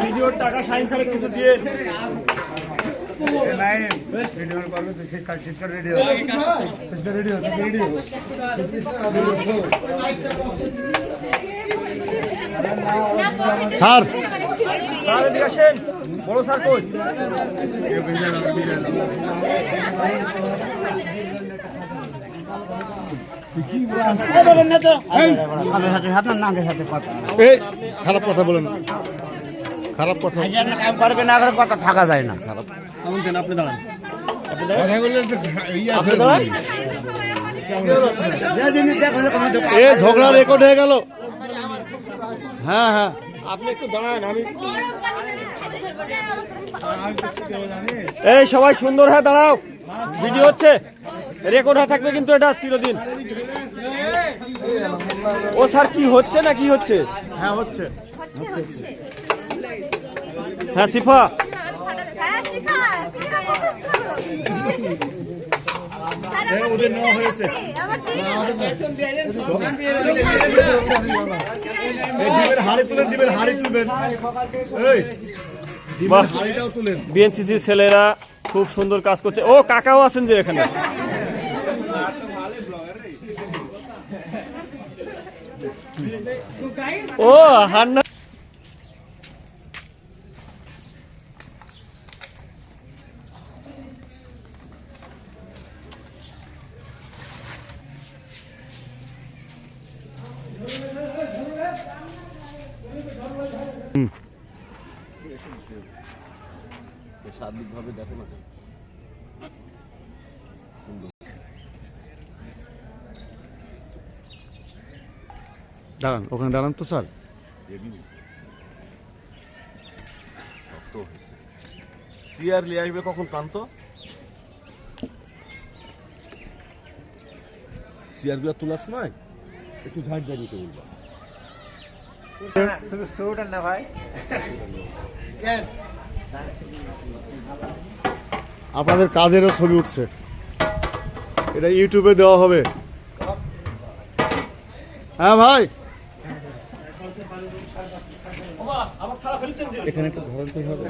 ভিডিওর টাকা শাহিন স্যারের কিছু দিয়ে স্যার স্যার এদিকে আসেন, বড় স্যার কই? এই খারাপ কথা বলেন, খারাপ কথা কথা থাকা যায় না। খারাপ আপনি দাঁড়ান, আপনি দাঁড়ান। এ ঝগড়া রেকর্ড হয়ে গেল। হ্যাঁ হ্যাঁ আপনি একটু দাঁড়ান, আমি এই সবাই সুন্দর হয়ে দাঁড়াও, ভিডিও হচ্ছে, রেকর্ড হয়ে থাকবে কিন্তু এটা চিরদিন। ও স্যার কি হচ্ছে না কি হচ্ছে? হ্যাঁ হচ্ছে। হ্যাঁ সিফা, ওদের নেওয়া হয়েছে। হাড়ি তুলেন, দিবেন হাড়ি তুলবেন, এই বাহ, হাড়িটাও তুলেন। বিএনসিসির ছেলেরা খুব সুন্দর কাজ করছে। ও কাকাও আছেন যে এখানে। ও হান্না সার্বিকভাবে দেখো না, দাঁড়ান, ওখানে দাঁড়ান তো স্যার। সিআর নিয়ে আসবে কখন প্রান্ত? সিআর গুলো তোলার সময় একটু ঝাঁট ঝাঁট দিতে বলবা। আপনাদের কাজেরও ছবি উঠছে, এটা ইউটিউবে দেওয়া হবে। হ্যাঁ ভাই, এখানে একটু ধরতে হবে।